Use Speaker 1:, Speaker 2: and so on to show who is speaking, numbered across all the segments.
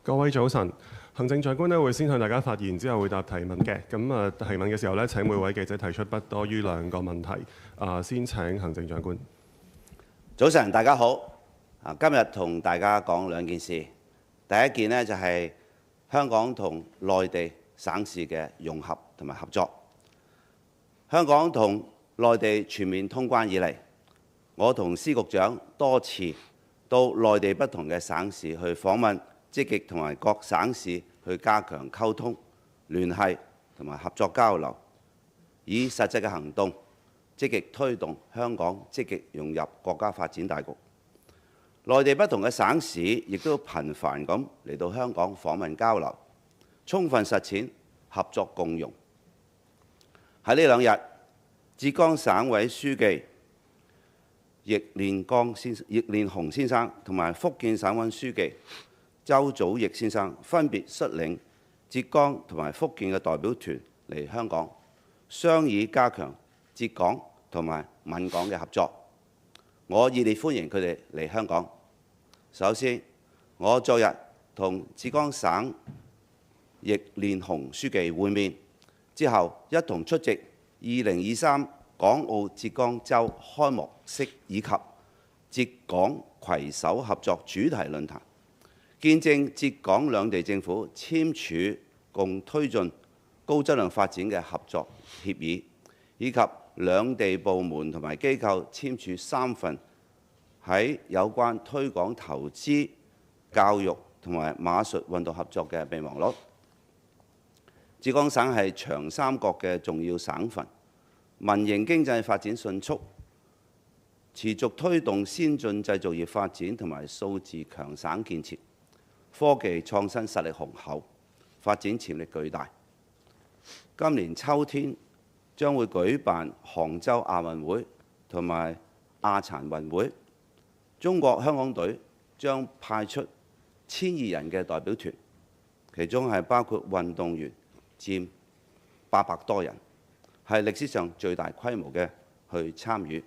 Speaker 1: 各位早晨，行政長官咧會先向大家發言，之後會答提問嘅。提問嘅時候咧，請每位記者提出不多於2個問題。先請行政長官。
Speaker 2: 早晨，大家好。今日同大家講兩件事。第一件呢，就係香港同內地省市嘅融合同埋合作。香港同內地全面通關以嚟，我同司局長多次到內地不同嘅省市去訪問，積極同埋各省市去加強溝通、聯繫同埋合作交流，以實際嘅行動積極推動香港積極融入國家發展大局。內地不同嘅省市亦都頻繁咁嚟到香港訪問交流，充分實踐合作共融。喺呢2日，浙江省委書記易練雄先生同埋福建省委書記周祖逸先生分別率領浙江同埋福建嘅代表團嚟香港，商議加強浙港同埋閩港嘅合作。我熱烈歡迎佢哋嚟香港。首先，我昨日同浙江省易練雄書記會面之後，一同出席2023港澳浙江週開幕式以及浙港攜手合作主題論壇，見證浙港兩地政府簽署共推進高質量發展嘅合作協議，以及兩地部門同埋機構簽署3份喺有關推廣投資、教育同埋馬術運動合作嘅備忘錄。浙江省係長三角嘅重要省份，民營經濟發展迅速，持續推動先進製造業發展同埋數字強省建設，科技創新實力雄厚，發展潛力巨大。今年秋天將會舉辦杭州亞運會同埋亞殘運會，中國香港隊將派出1200人嘅代表團，其中係包括運動員佔800多人，係歷史上最大規模嘅去參與。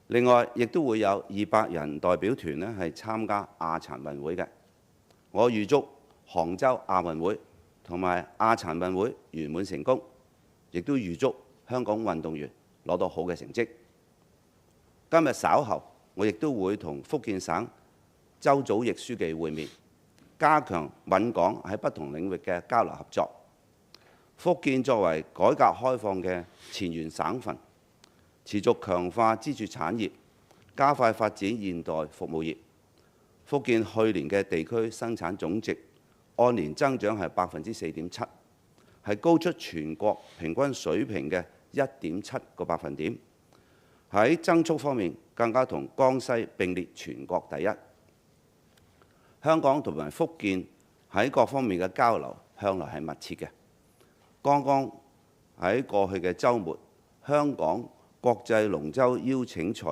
Speaker 2: 另外，亦都會有200人代表團呢係參加亞殘運會嘅。我預祝杭州亞運會同埋亞殘運會圓滿成功，亦都預祝香港運動員攞到好嘅成績。今日稍後，我亦都會同福建省周祖逸書記會面，加強閩港喺不同領域嘅交流合作。福建作為改革開放嘅前沿省份，持續強化支柱產業，加快發展現代服務業。福建去年嘅地區生產總值按年增長係4.7%，係高出全國平均水平嘅1.7個百分點。喺增速方面，更加同江西並列全國第一。香港同埋福建喺各方面嘅交流向來係密切嘅。剛剛喺過去嘅週末，香港國際龍舟邀請賽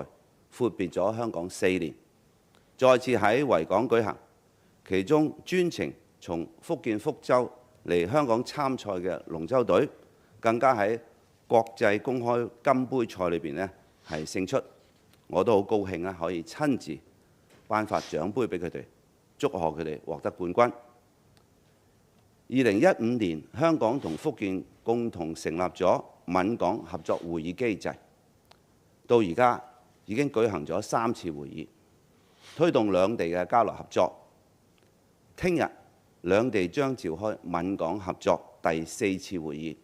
Speaker 2: 闊別咗香港4年，再次喺維港舉行。其中專程從福建福州嚟香港參賽嘅龍舟隊，更加喺國際公開金杯賽裏邊呢係勝出。我都好高興啊，可以親自頒發獎杯俾佢哋，祝賀佢哋獲得冠軍。2015年，香港同福建共同成立咗閩港合作會議機制，到而家已經舉行咗3次會議，推動兩地嘅交流合作。聽日兩地將召開閩港合作第4次會議，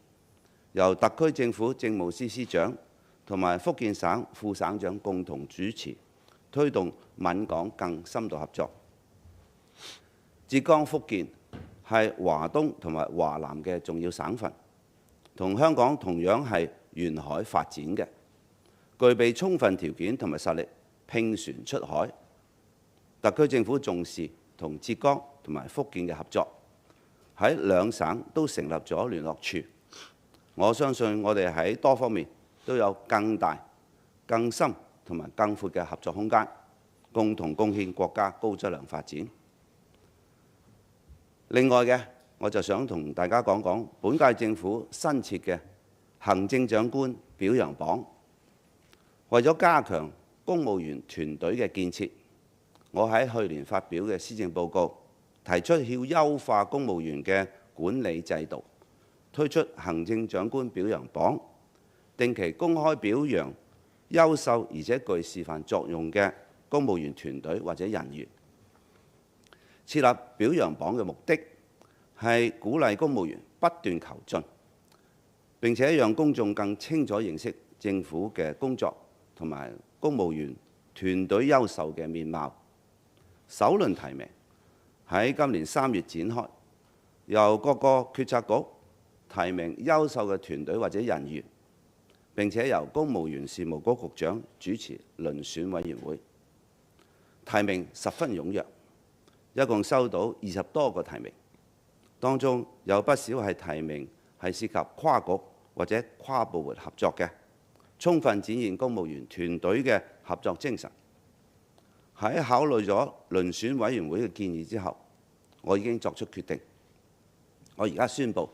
Speaker 2: 由特區政府政務司司長同埋福建省副省長共同主持，推動閩港更深度合作。浙江、福建係華東同埋華南嘅重要省份，同香港同樣係沿海發展嘅，具備充分條件同埋實力拼船出海。特區政府重視同浙江同埋福建嘅合作，喺兩省都成立咗聯絡處。我相信我哋喺多方面都有更大、更深同埋更闊嘅合作空間，共同貢獻國家高質量發展。另外嘅，我就想同大家講講本屆政府新設嘅行政長官表揚榜。為咗加強公務員團隊嘅建設，我喺去年發表嘅施政報告提出要優化公務員嘅管理制度，推出行政長官表揚榜，定期公開表揚優秀而且具示範作用嘅公務員團隊或者人員。設立表揚榜嘅目的係鼓勵公務員不斷求進，並且讓公眾更清楚認識政府嘅工作同埋公務員團隊優秀嘅面貌。首輪提名喺今年3月展開，由各個決策局提名優秀嘅團隊或者人員，並且由公務員事務局局長主持遴選委員會。提名十分踴躍，一共收到20多個提名，當中有不少係提名係涉及跨局或者跨部門合作嘅，充分展現公務員團隊嘅合作精神。喺考慮咗遴選委員會嘅建議之後，我已經作出決定。我而家宣布，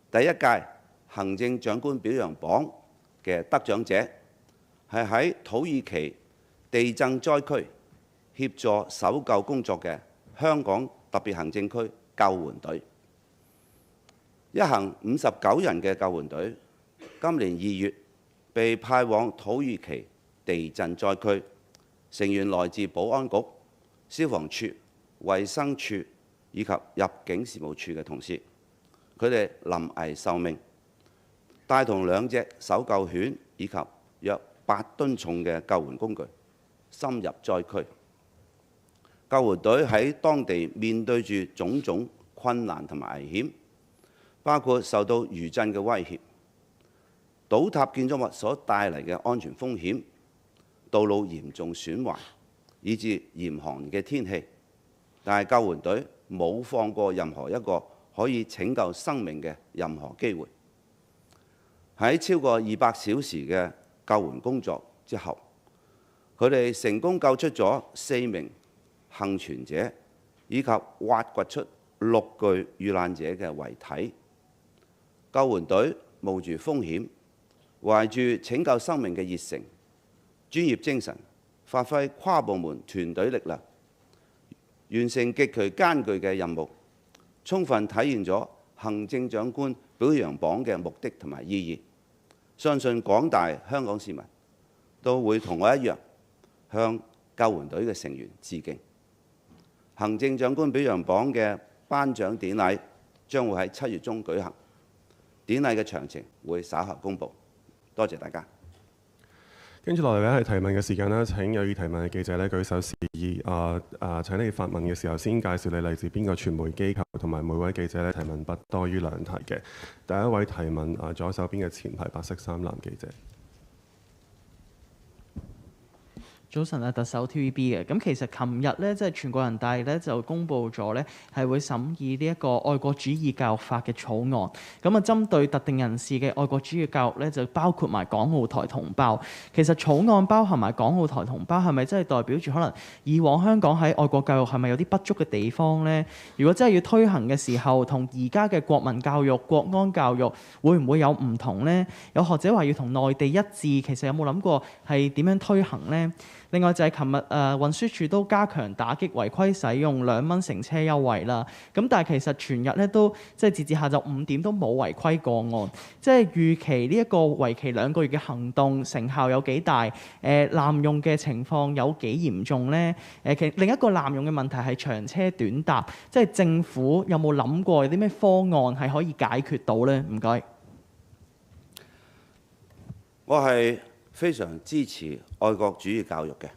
Speaker 2: 第一屆行政長官表揚榜嘅得獎者係喺土耳其地震災區協助搜救工作嘅香港特別行政區救援隊。一行59人嘅救援隊，今年2月被派往土耳其地震災區，成員來自保安局、消防處、衛生署以及入境事務處嘅同事。佢哋臨危受命，帶同2隻搜救犬以及約8噸重嘅救援工具，深入災區。救援隊喺當地面對住種種困難同埋危險，包括受到餘震嘅威脅、倒塌建築物所帶嚟嘅安全風險、道路嚴重損壞，以至嚴寒嘅天氣。但係救援隊冇放過任何一個可以拯救生命嘅任何機會。喺超過200小時嘅救援工作之後，佢哋成功救出咗4名幸存者，以及挖掘出6具遇難者嘅遺體。救援隊冒住風險，懷住拯救生命嘅熱誠、專業精神，發揮跨部門團隊力量，完成極其艱巨嘅任務，充分體現咗行政長官表揚榜嘅目的同埋意義。相信廣大香港市民都會同我一樣向救援隊嘅成員致敬。行政長官表揚榜嘅頒獎典禮將會喺7月中舉行，典禮嘅詳情會稍後公佈。多謝大家。
Speaker 1: 跟住落嚟咧係提問嘅時間啦。請有意提問嘅記者咧舉手示意。請你發問嘅時候先介紹你嚟自邊個傳媒機構，同埋每位記者咧提問不多於2題嘅。第一位提問左手邊嘅前排白色衫男記者。
Speaker 3: 早晨啊，特首 TVB 嘅。咁其實琴日咧，即係全國人大咧就公布咗咧，係會審議呢一個愛國主義教育法嘅草案。咁啊，針對特定人士嘅愛國主義教育咧，就包括埋港澳台同胞。其實草案包含埋港澳台同胞，係咪真係代表住可能以往香港喺愛國教育係咪有啲不足嘅地方呢？如果真係要推行嘅時候，同而家嘅國民教育、國安教育會唔會有唔同呢？有學者話要同內地一致，其實有冇諗過係點樣推行呢？另外就係琴日運輸署都加強打擊違規使用2蚊乘車優惠啦。咁但係其實全日咧都即係截至下晝5點都冇違規個案。即係預期呢一個為期2個月嘅行動成效有幾大？濫用嘅情況有幾嚴重呢？其實另一個濫用嘅問題係長車短搭，即係政府有冇諗過有啲咩方案係可以解決到呢？唔該。
Speaker 2: 我係非常支持愛國主義教育嘅，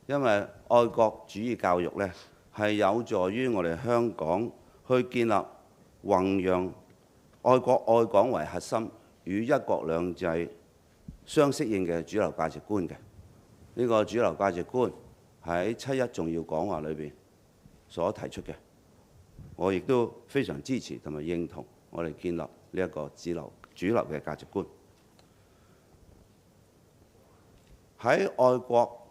Speaker 2: 因為愛國主義教育呢係有助於我哋香港去建立弘揚愛國愛港為核心與一國兩制相適應嘅主流價值觀嘅。呢個主流價值觀喺7·1重要講話裏邊所提出嘅，我亦都非常支持同埋認同我哋建立呢一個主流嘅價值觀。喺愛國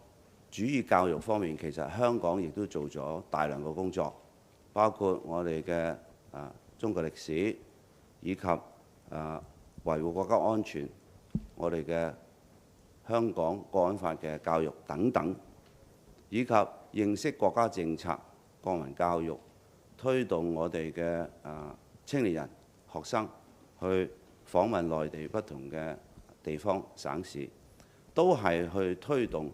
Speaker 2: 主義教育方面，其實香港亦都做咗大量嘅工作，包括我哋嘅中國歷史，以及維護國家安全，我哋嘅香港國安法嘅教育等等，以及認識國家政策、國民教育、推動我哋嘅青年人、學生去訪問內地不同嘅地方省市，都係去推動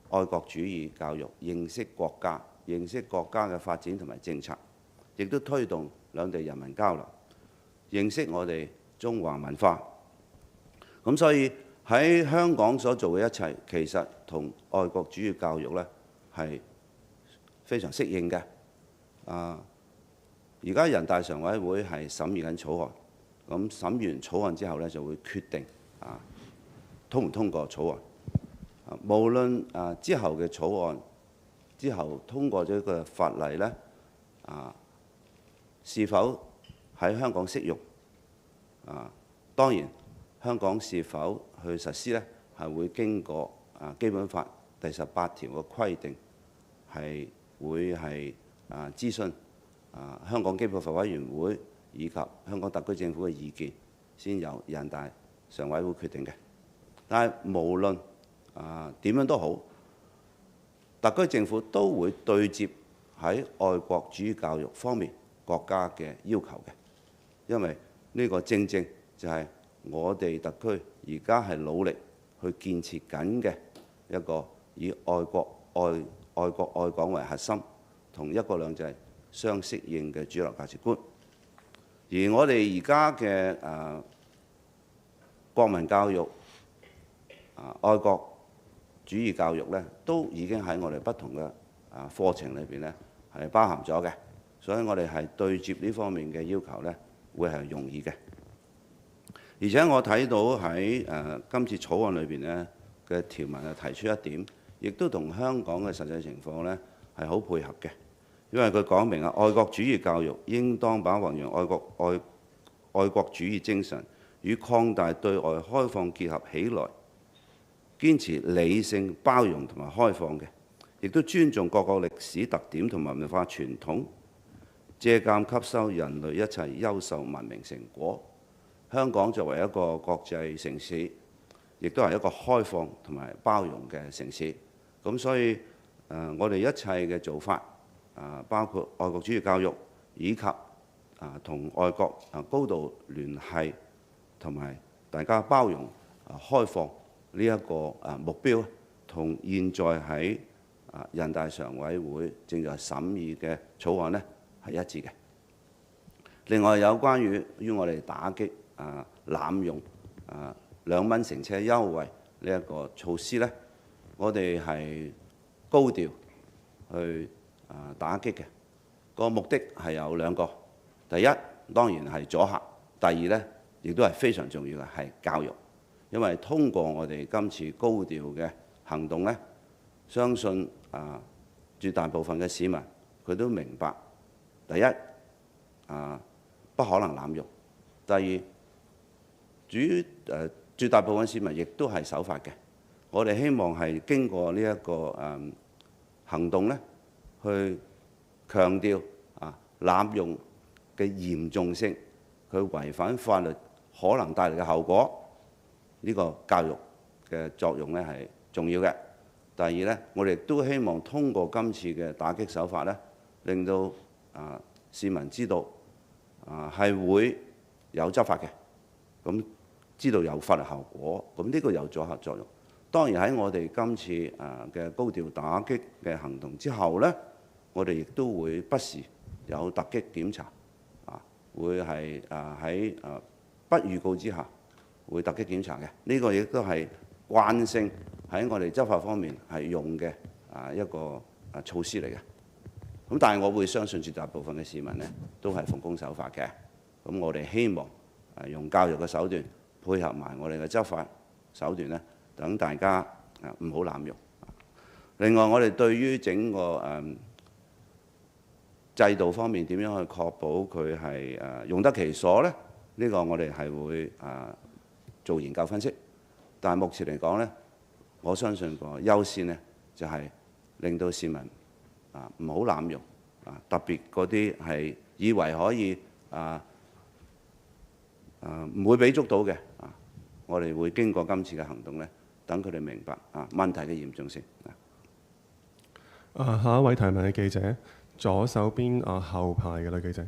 Speaker 2: 愛國主義教育，認識國家嘅發展同埋政策，亦都推動兩地人民交流，認識我哋中華文化。咁所以喺香港所做嘅一切，其實同愛國主義教育呢係非常適應嘅。而家人大常委會係審議緊草案，咁審完草案之後呢，就會決定通唔通過草案。無論之後嘅草案之後通過咗個法例呢，是否喺香港適用？當然香港是否去實施呢，係會經過基本法第18條嘅規定，係會係諮詢香港基本法委員會以及香港特區政府嘅意見，先由人大常委會決定嘅。但係無論點樣都好，特區政府都會對接喺愛國主義教育方面國家嘅要求嘅，因為呢個正正就係我哋特區而家係努力去建設緊嘅一個以愛國愛港為核心，同一國兩制相適應嘅主流價值觀。而我哋而家嘅國民教育、愛國主義教育呢，都已經喺我哋不同嘅課程裏邊呢係包含咗嘅，所以我哋係對接呢方面嘅要求呢，會係容易嘅。而且我睇到喺今次草案裏邊呢嘅條文提出一點，亦都同香港嘅實際情況呢係好配合嘅，因為佢講明愛國主義教育應當把弘揚愛國主義精神與擴大對外開放結合起來，堅持理性、包容同埋開放嘅，亦都尊重各個歷史特點同埋文化傳統，借鑑吸收人類一切優秀文明成果。香港作為一個國際城市，亦都係一個開放同埋包容嘅城市。咁所以我哋一切嘅做法，包括愛國主義教育，以及同外國高度聯繫，同埋大家包容開放呢一個目標，同現在喺人大常委會正在審議嘅草案呢係一致嘅。另外有關於我哋打擊濫用2蚊乘車優惠呢一個措施呢，我哋係高調去打擊嘅。個目的係有兩個，第一當然係阻嚇，第二呢亦都係非常重要嘅係教育。因為通過我哋今次高調嘅行動呢，相信絕大部分嘅市民佢都明白，第一不可能濫用，第二絕大部分市民亦都係守法嘅。我哋希望係經過呢一個行動呢，去強調濫用嘅嚴重性，佢違反法律可能帶嚟嘅後果。呢個教育嘅作用呢係重要嘅。第二呢，我哋都希望通過今次嘅打擊手法呢，令到市民知道係會有執法嘅，咁知道有法律效果，咁呢個有阻嚇作用。當然喺我哋今次嘅高調打擊嘅行動之後呢，我哋亦都會不時有突擊檢查，會係喺不預告之下會突擊檢查嘅。呢個亦都係慣性喺我哋執法方面係用嘅一個措施嚟嘅。咁但係我會相信絕大部分嘅市民呢都係奉公守法嘅。咁我哋希望用教育嘅手段配合埋我哋嘅執法手段呢，等大家唔好濫用。另外，我哋對於整個制度方面點樣去確保佢係用得其所呢？呢個我哋係會做研究分析。但係目前嚟講呢，我相信個優先呢就係令到市民唔好濫用，特別嗰啲係以為可以唔會俾捉到嘅，我哋會經過今次嘅行動呢，等佢哋明白問題嘅嚴重性。
Speaker 1: 下一位提問嘅記者，左手邊後排嘅女記者。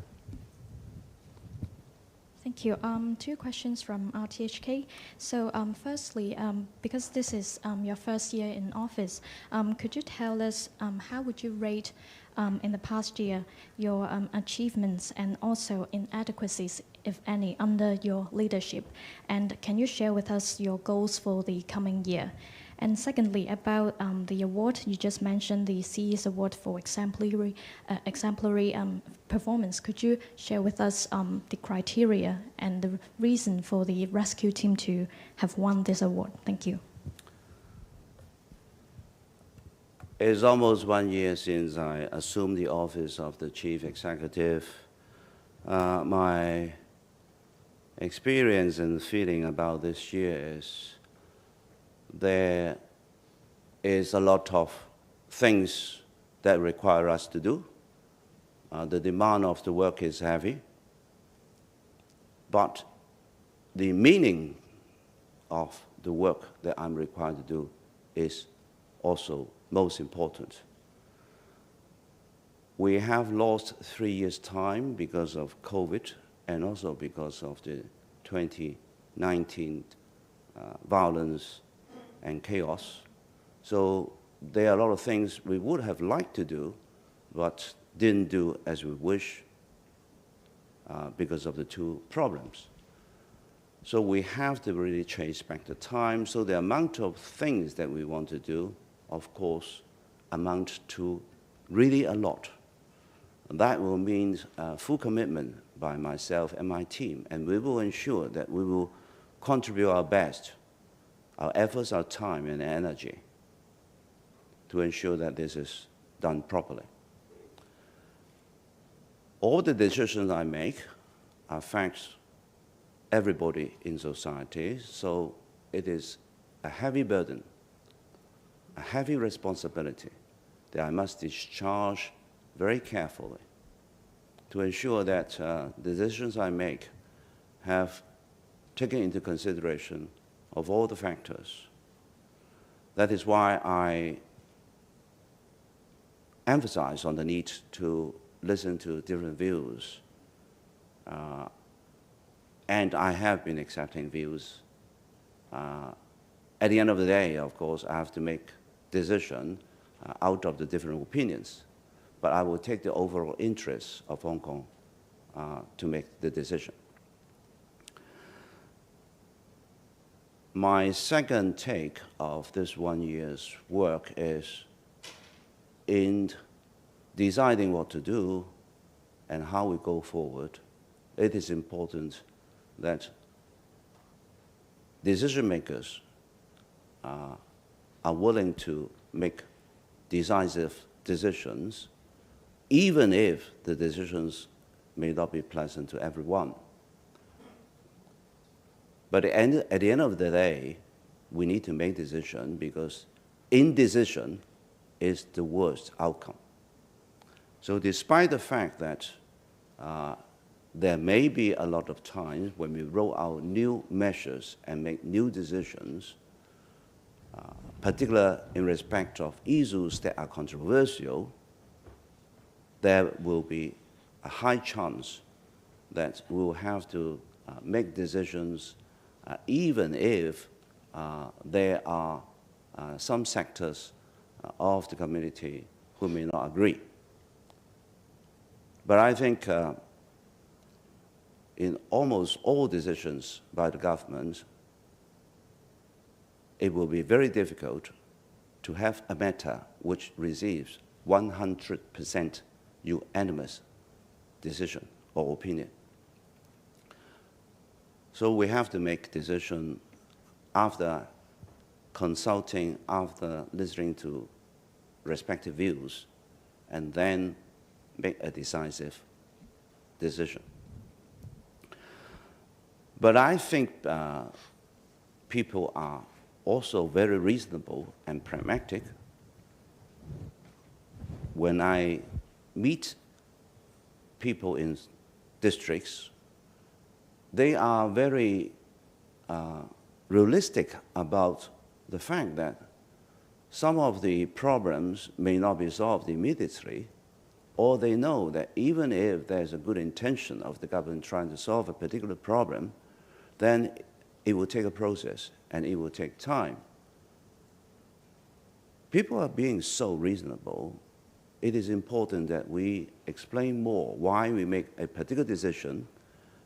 Speaker 4: Thank you. Two questions from RTHK. So firstly, because this is your first year in office, could you tell us how would you rate in the past year your achievements and also inadequacies, if any, under your leadership? And can you share with us your goals for the coming year? And secondly, about the award, you just mentioned the CE's Award for exemplary performance. Could you share with us the criteria and the reason for the rescue team to have won this award? Thank you.
Speaker 2: It's almost 1 year since I assumed the office of the Chief Executive. My experience and feeling about this year is there is a lot of things that require us to do. The demand of the work is heavy, but the meaning of the work that I'm required to do is also most important. We have lost 3 years' time because of COVID and also because of the 2019 violence and chaos. So there are a lot of things we would have liked to do, but didn't do as we wish because of the two problems. So we have to really chase back the time. So the amount of things that we want to do, of course, amount to really a lot. And that will mean full commitment by myself and my team, and we will ensure that we will contribute our best, our efforts, our time, and energy to ensure that this is done properly. All the decisions I make affect everybody in society, so it is a heavy burden, a heavy responsibility that I must discharge very carefully to ensure that the decisions I make have taken into consideration of all the factors. That is why I emphasize on the need to listen to different views. And I have been accepting views. At the end of the day, of course, I have to make decisions out of the different opinions. But I will take the overall interests of Hong Kong to make the decision. My second take of this 1 year's work is in deciding what to do and how we go forward. It is important that decision makers are willing to make decisive decisions, even if the decisions may not be pleasant to everyone. But at the end of the day, we need to make decisions because indecision is the worst outcome. So despite the fact that there may be a lot of times when we roll out new measures and make new decisions, particularly in respect of issues that are controversial, there will be a high chance that we will have to make decisions even if there are some sectors of the community who may not agree. But I think in almost all decisions by the government, it will be very difficult to have a matter which receives 100% unanimous decision or opinion. So we have to make decision after consulting, after listening to respective views, and then make a decisive decision. But I think people are also very reasonable and pragmatic. When I meet people in districts, they are very realistic about the fact that some of the problems may not be solved immediately, or they know that even if there's a good intention of the government trying to solve a particular problem, then it will take a process and it will take time. People are being so reasonable. It is important that we explain more why we make a particular decision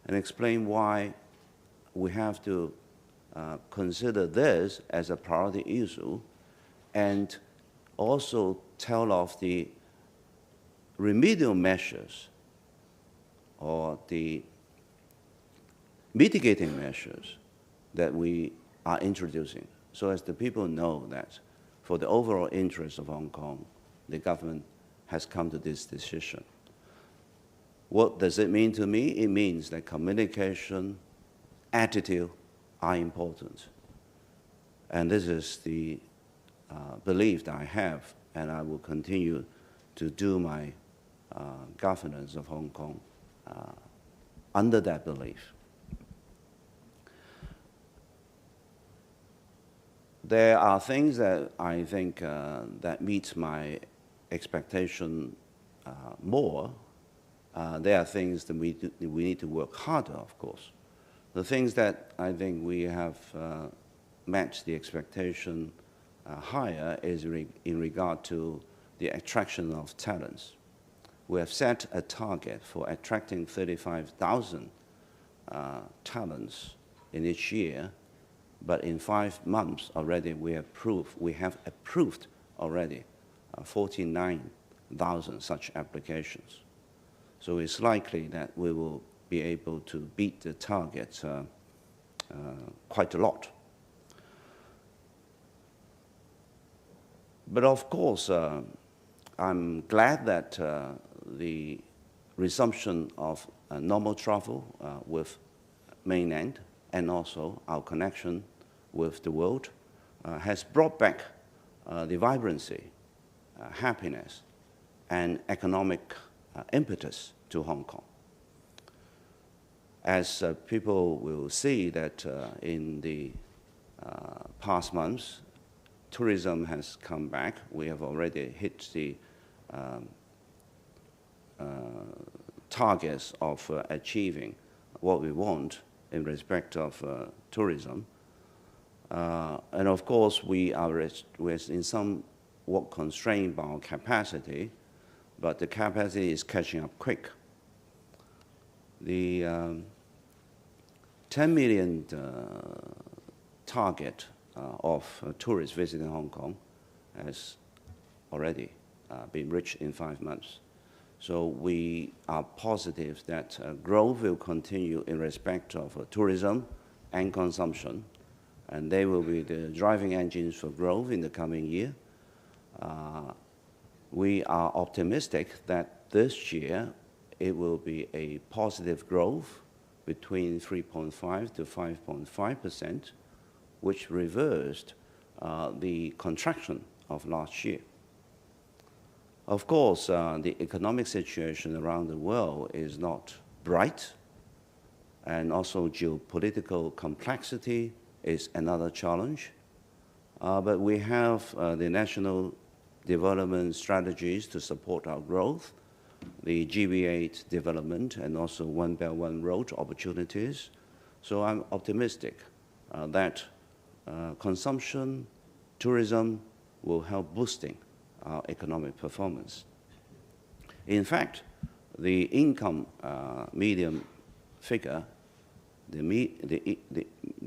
Speaker 2: and explain why we have to consider this as a priority issue, and also tell of the remedial measures or the mitigating measures that we are introducing, so as the people know that for the overall interest of Hong Kong, the government has come to this decision. What does it mean to me? It means that communication, attitude are important. And this is the belief that I have, and I will continue to do my governance of Hong Kong under that belief. There are things that I think that meet my expectation more. There are things that we need to work harder, of course. The things that I think we have met the expectation higher is in regard to the attraction of talents. We have set a target for attracting 35,000 talents in each year, but in 5 months already we have approved already 49,000 such applications. So it's likely that we will be able to beat the target quite a lot. But of course, I'm glad that the resumption of normal travel with mainland and also our connection with the world has brought back the vibrancy, happiness, and economic impetus to Hong Kong. As people will see that in the past months, tourism has come back. We have already hit the targets of achieving what we want in respect of tourism. And of course, we're in somewhat constrained by our capacity, but the capacity is catching up quick. The 10 million target of tourists visiting Hong Kong has already been reached in 5 months. So we are positive that growth will continue in respect of tourism and consumption, and they will be the driving engines for growth in the coming year. We are optimistic that this year it will be a positive growth between 3.5 to 5.5%, which reversed the contraction of last year. Of course, the economic situation around the world is not bright, and also geopolitical complexity is another challenge. But we have the national development strategies to support our growth, the GBA development, and also One Belt One Road opportunities. So I'm optimistic that consumption, tourism will help boosting our economic performance. In fact, the income median figure, the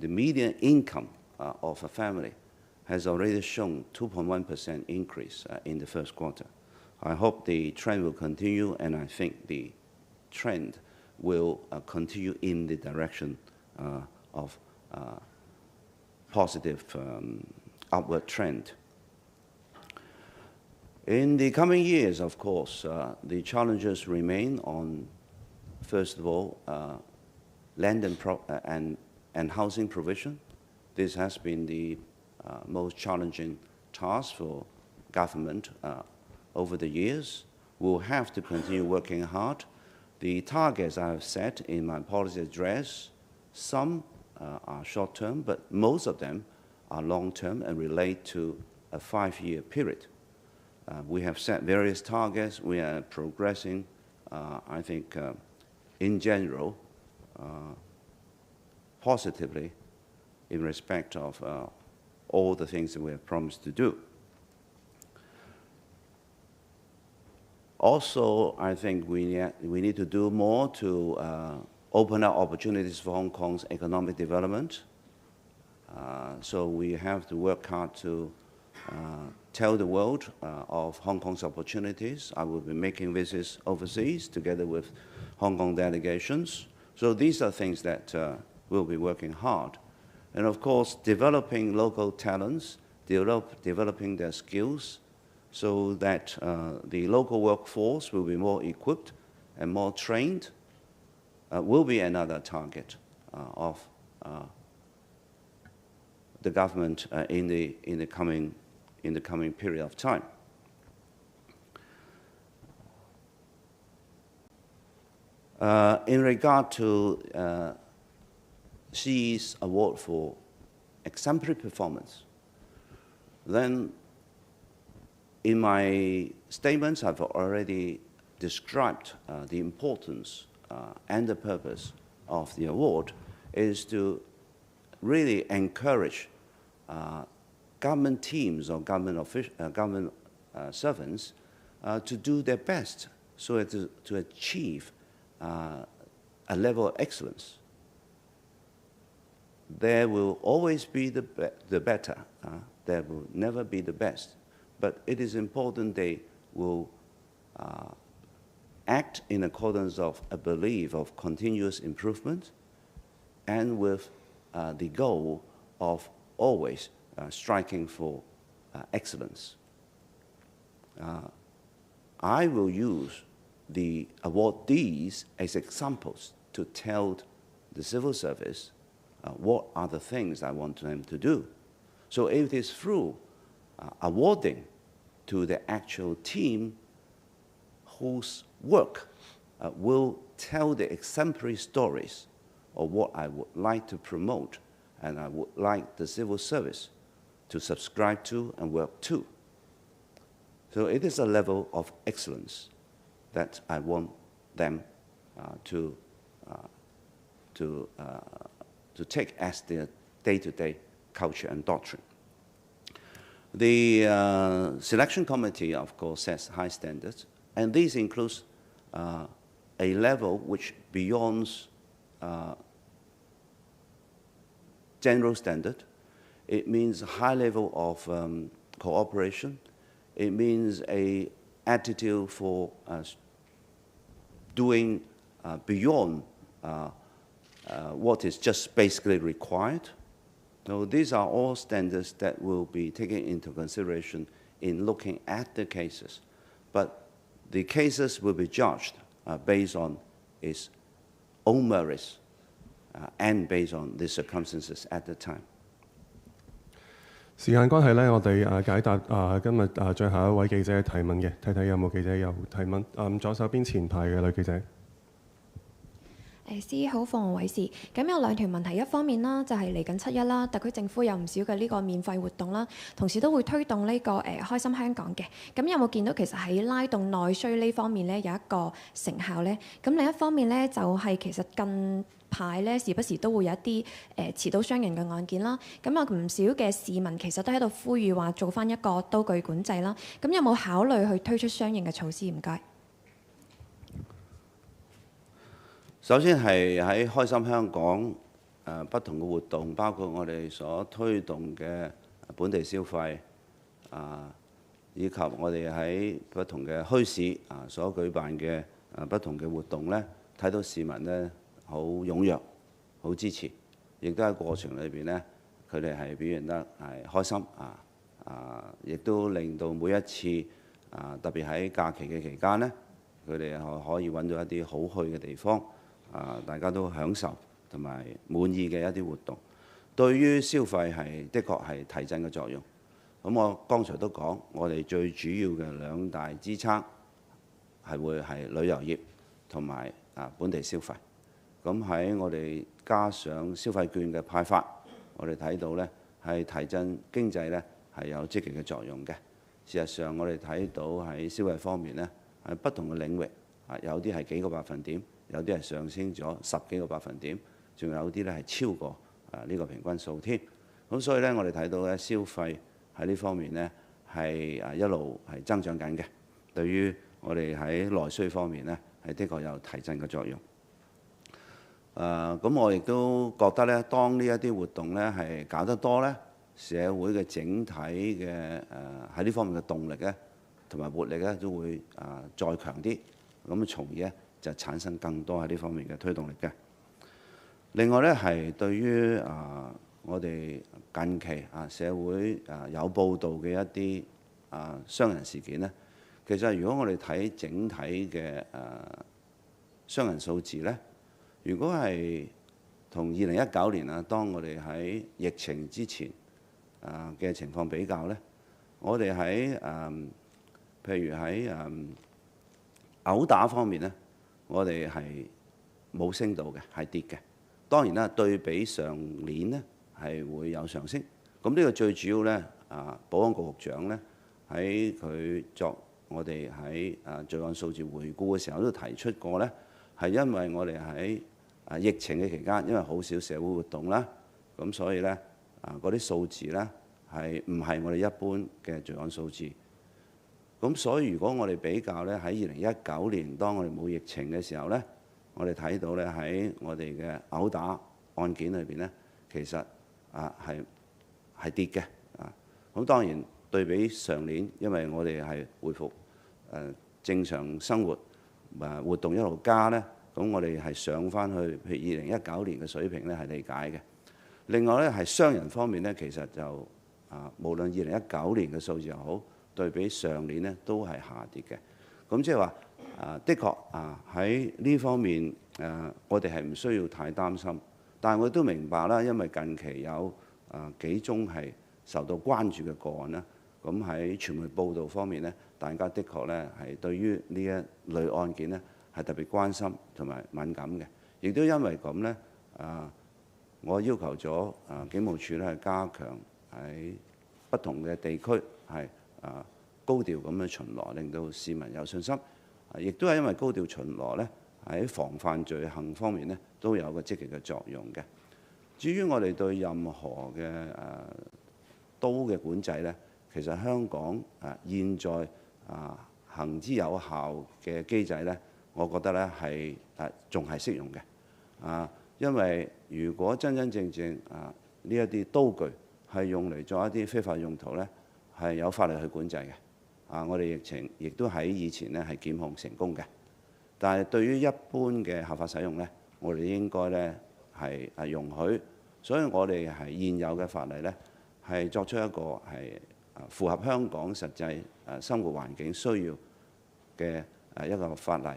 Speaker 2: median income of a family has already shown 2.1% increase in the first quarter. I hope the trend will continue, and I think the trend will continue in the direction of positive upward trend. In the coming years, of course, the challenges remain on, first of all, land and housing provision. This has been the most challenging task for government over the years. We'll have to continue working hard. The targets I have set in my policy address, some are short-term, but most of them are long-term and relate to a 5-year period. we have set various targets. We are progressing, I think, in general, positively in respect of all the things that we have promised to do. Also, I think we need to do more to open up opportunities for Hong Kong's economic development. So we have to work hard to tell the world of Hong Kong's opportunities. I will be making visits overseas together with Hong Kong delegations. So these are things that we'll be working hard. And of course, developing local talents, developing their skills so that the local workforce will be more equipped and more trained will be another target of the government in the coming period of time. In regard to CE's award for exemplary performance, then in my statements I've already described the importance and the purpose of the award is to really encourage government teams or government servants to do their best so as to achieve a level of excellence. There will always be the better. There will never be the best. But it is important they will act in accordance of a belief of continuous improvement and with the goal of always striking for excellence. I will use the awardees as examples to tell the civil service what are the things I want them to do. So if it is through awarding to the actual team whose work will tell the exemplary stories of what I would like to promote and I would like the civil service to subscribe to and work to. So it is a level of excellence that I want them to take as their day-to-day culture and doctrine. The selection committee, of course, sets high standards, and this includes a level which beyonds general standard. It means a high level of cooperation. It means an attitude for doing beyond what is just basically required. So these are all standards that will be taken into consideration in looking at the cases. But the cases will be judged based on its own merits and based on the circumstances at the time.
Speaker 1: 時間關係咧，我哋解答今日最後一位記者嘅提問嘅，睇睇有冇記者有提問。左手邊前排嘅女記者。
Speaker 5: 司好，鳳凰衛視。咁有兩條問題，一方面啦，就係嚟緊7·1啦，特區政府有唔少嘅呢個免費活動啦，同時都會推動呢個開心香港嘅。咁有冇見到其實喺拉動內需呢方面咧有一個成效咧？咁另一方面咧就係其實近排咧時不時都會有一啲持刀傷人嘅案件啦。咁有唔少嘅市民其實都喺度呼籲話做翻一個刀具管制啦。咁有冇考慮去推出相應嘅措施？唔該。
Speaker 2: 首先係喺開心香港不同嘅活動，包括我哋所推動嘅本地消費以及我哋喺不同嘅墟市所舉辦嘅不同嘅活動咧，睇到市民咧好踴躍、好支持，亦都喺過程裏邊咧，佢哋係表現得係開心亦都令到每一次特別喺假期嘅期間咧，佢哋可以揾到一啲好去嘅地方。大家都享受同埋滿意嘅一啲活動，對於消費係的確係提振嘅作用。咁我剛才都講，我哋最主要嘅兩大支撐係會係旅遊業同埋本地消費。咁喺我哋加上消費券嘅派發，我哋睇到咧係提振經濟咧係有積極嘅作用嘅。事實上我哋睇到喺消費方面呢，喺不同嘅領域有啲係幾個百分點，有啲係上升咗10幾個百分點，仲有啲呢係超過呢個平均數添。咁所以呢，我哋睇到咧消費喺呢方面呢係一路係增長緊嘅。對於我哋喺內需方面呢，係的確有提振嘅作用。咁我亦都覺得呢，當呢一啲活動呢係搞得多呢，社會嘅整體嘅喺呢方面嘅動力呢同埋活力呢都會再強啲，咁從而呢就產生更多喺呢方面嘅推動力嘅。另外呢，係對於我哋近期社會有報道嘅一啲傷人事件呢，其實如果我哋睇整體嘅傷人數字呢，如果係同2019年當我哋喺疫情之前嘅情況比較呢，我哋喺譬如喺毆打方面呢，我哋係冇升到嘅，係跌嘅。當然啦，對比上年呢係會有上升。咁呢個最主要呢，保安局局長呢喺佢作我哋喺罪案數字回顧嘅時候都提出過呢，係因為我哋喺疫情嘅期間，因為好少社會活動啦，咁所以呢嗰啲數字呢係唔係我哋一般嘅罪案數字。咁所以如果我哋比較呢，喺2019年當我哋冇疫情嘅時候呢，我哋睇到呢喺我哋嘅毆打案件裏邊呢，其實係跌嘅。咁當然對比上年，因為我哋係恢復正常生活活動一路加呢，咁我哋係上翻去譬如2019年嘅水平呢係理解嘅。另外呢，係傷人方面呢，其實就無論2019年嘅數字又好，對比上年呢都係下跌嘅。咁即係話的確喺呢方面我哋係唔需要太擔心。但係我都明白啦，因為近期有幾宗係受到關注嘅個案啦。咁喺傳媒報導方面呢，大家的確呢係對於呢一類案件呢係特別關心同埋敏感嘅。亦都因為咁呢，我要求咗警務處呢係加強喺不同嘅地區係高調咁樣巡邏，令到市民有信心。亦都係因為高調巡邏呢，喺防範罪行方面呢都有個積極嘅作用嘅。至於我哋對任何嘅刀嘅管制呢，其實香港現在行之有效嘅機制呢，我覺得呢係仲係適用嘅。因為如果真真正正呢一啲刀具係用嚟做一啲非法用途呢，係有法律去管制嘅。我哋疫情亦都喺以前呢係檢控成功嘅。但係對於一般嘅合法使用呢，我哋應該呢係容許。所以我哋係現有嘅法例呢，係作出一個係符合香港實際生活環境需要嘅一個法例，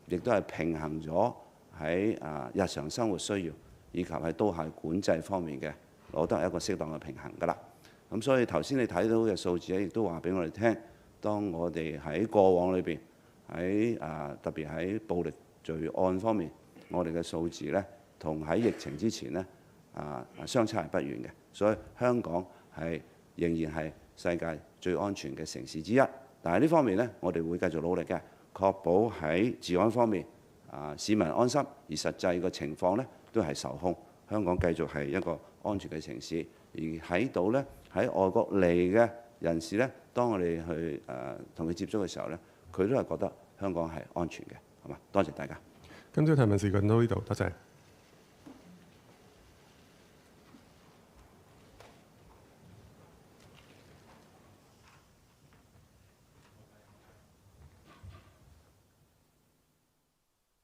Speaker 2: 亦都係平衡咗喺日常生活需要以及喺刀械管制方面嘅攞得一個適當嘅平衡㗎啦。咁所以頭先你睇到嘅數字咧，亦都話俾我哋聽，當我哋喺過往裏邊喺特別喺暴力罪案方面，我哋嘅數字呢，同喺疫情之前呢相差係不遠嘅。所以香港係仍然係世界最安全嘅城市之一。但係呢方面呢，我哋會繼續努力嘅，確保喺治安方面市民安心，而實際嘅情況呢都係受控。香港繼續係一個安全嘅城市，而喺度呢，喺外國嚟嘅人士呢，當我哋去同佢接觸嘅時候呢，佢都係覺得香港係安全嘅，係嘛？多謝大家。
Speaker 1: 今朝提問時間到呢度，多謝。